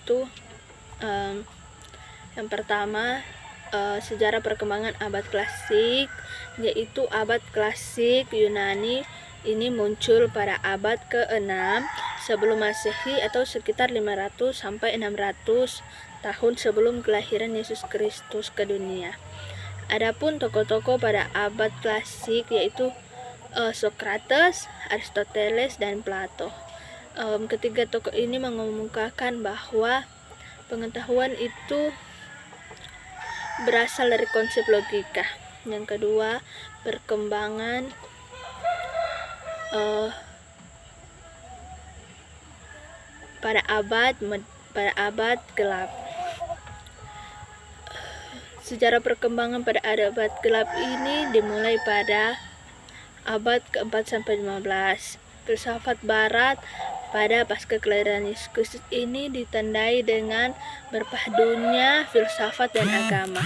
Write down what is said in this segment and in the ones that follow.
yaitu yang pertama sejarah perkembangan abad klasik, yaitu abad klasik Yunani ini muncul pada abad ke-6 sebelum Masehi atau sekitar 500 sampai 600 tahun sebelum kelahiran Yesus Kristus ke dunia. Adapun tokoh-tokoh pada abad klasik yaitu Socrates, Aristoteles, dan Plato. Ketiga tokoh ini mengemukakan bahwa pengetahuan itu berasal dari konsep logika. Yang kedua, perkembangan pada abad gelap. Sejarah perkembangan pada abad gelap ini dimulai pada abad ke-4 sampai 15. Filsafat barat pada pasca kelahiran Yesus Kristus ini ditandai dengan berpadunya filsafat dan agama.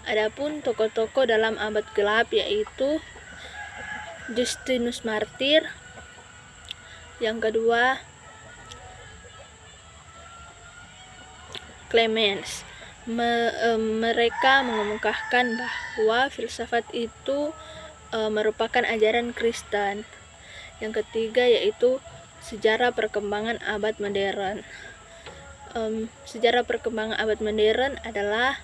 Adapun tokoh-tokoh dalam abad gelap yaitu Justinus Martir. Yang kedua, Clemens. Mereka mengemukakan bahwa filsafat itu merupakan ajaran Kristen. Yang ketiga yaitu sejarah perkembangan abad modern. Sejarah perkembangan abad modern adalah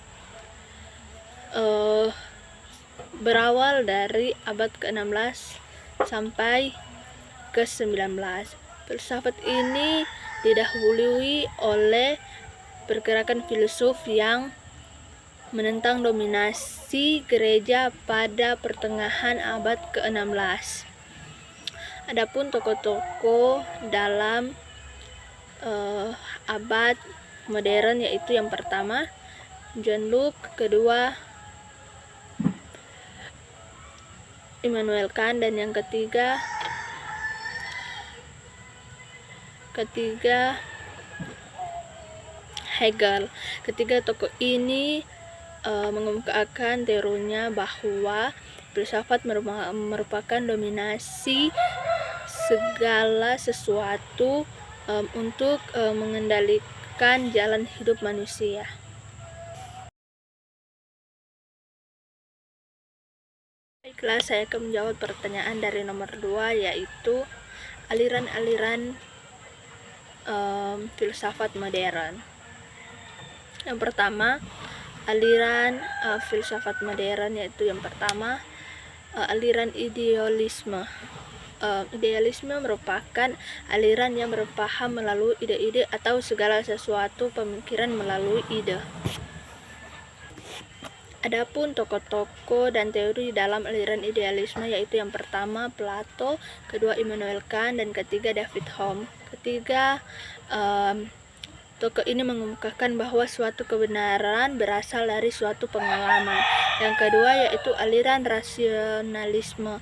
berawal dari abad ke-16 sampai ke-19. Filsafat ini didahului oleh pergerakan filsuf yang menentang dominasi gereja pada pertengahan abad ke-16. Adapun tokoh-tokoh dalam abad modern yaitu yang pertama John Locke, kedua Immanuel Kant, dan yang ketiga Hegel. Ketiga tokoh ini mengemukakan teorinya bahwa filsafat merupakan dominasi segala sesuatu untuk mengendalikan jalan hidup manusia. Baiklah, saya akan menjawab pertanyaan dari nomor 2 yaitu aliran-aliran filsafat modern. Yang pertama, aliran filsafat modern yaitu yang pertama aliran idealisme. Idealisme merupakan aliran yang berpaham melalui ide-ide atau segala sesuatu pemikiran melalui ide. Adapun tokoh-tokoh dan teori dalam aliran idealisme yaitu yang pertama Plato, kedua Immanuel Kant, dan ketiga David Hume. Ketiga tokoh ini mengemukakan bahwa suatu kebenaran berasal dari suatu pengalaman. Yang kedua yaitu aliran rasionalisme.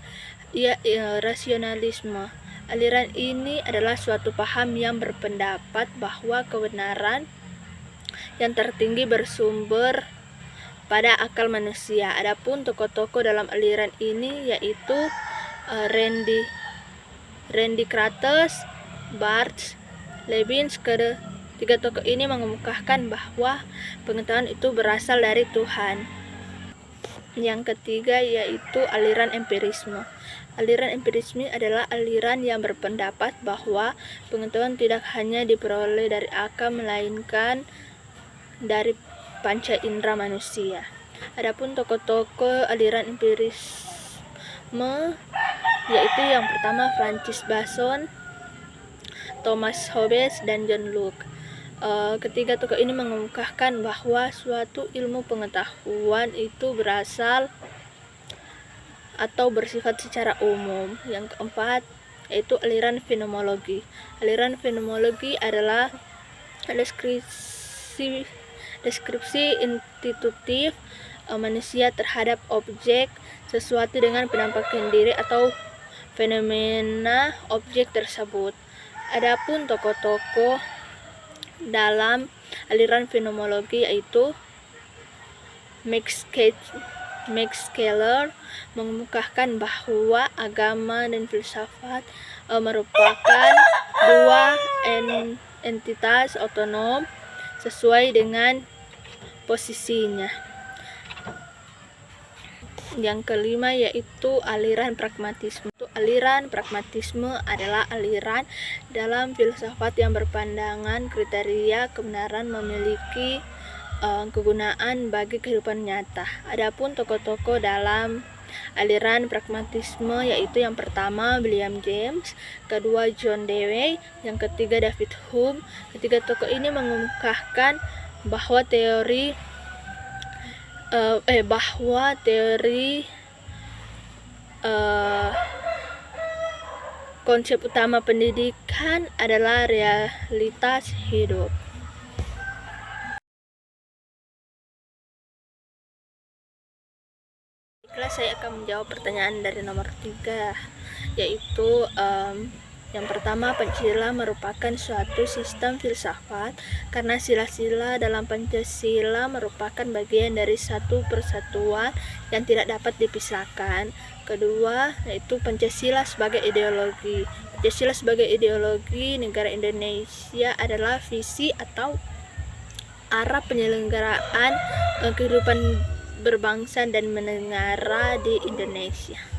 Rasionalisme. Aliran ini adalah suatu paham yang berpendapat bahwa kebenaran yang tertinggi bersumber pada akal manusia. Adapun tokoh-tokoh dalam aliran ini yaitu Randy Kratos, Barthes, Leibniz. Tiga tokoh ini mengemukakan bahwa pengetahuan itu berasal dari Tuhan. Yang ketiga yaitu aliran empirisme. Aliran empirisme adalah aliran yang berpendapat bahwa pengetahuan tidak hanya diperoleh dari akal melainkan dari panca indera manusia. Adapun tokoh-tokoh aliran empirisme yaitu yang pertama Francis Bacon, Thomas Hobbes, dan John Locke. Ketiga tokoh ini mengemukakan bahwa suatu ilmu pengetahuan itu berasal atau bersifat secara umum. Yang keempat yaitu aliran fenomenologi. Aliran fenomenologi adalah deskripsi intuitif manusia terhadap objek sesuatu dengan penampakan diri atau fenomena objek tersebut. Adapun tokoh-tokoh dalam aliran fenomenologi yaitu Max Scheler mengemukakan bahwa agama dan filsafat merupakan dua entitas otonom sesuai dengan posisinya. Yang kelima yaitu aliran pragmatisme. Aliran pragmatisme adalah aliran dalam filsafat yang berpandangan kriteria kebenaran memiliki kegunaan bagi kehidupan nyata. Adapun tokoh-tokoh dalam aliran pragmatisme yaitu yang pertama William James, kedua John Dewey, yang ketiga David Hume. Ketiga tokoh ini mengungkapkan bahwa teori konsep utama pendidikan adalah realitas hidup. Saya akan menjawab pertanyaan dari nomor 3, yaitu yang pertama, Pancasila merupakan suatu sistem filsafat karena sila-sila dalam Pancasila merupakan bagian dari satu persatuan yang tidak dapat dipisahkan. Kedua, yaitu Pancasila sebagai ideologi. Pancasila sebagai ideologi negara Indonesia adalah visi atau arah penyelenggaraan kehidupan berbangsa dan bernegara di Indonesia.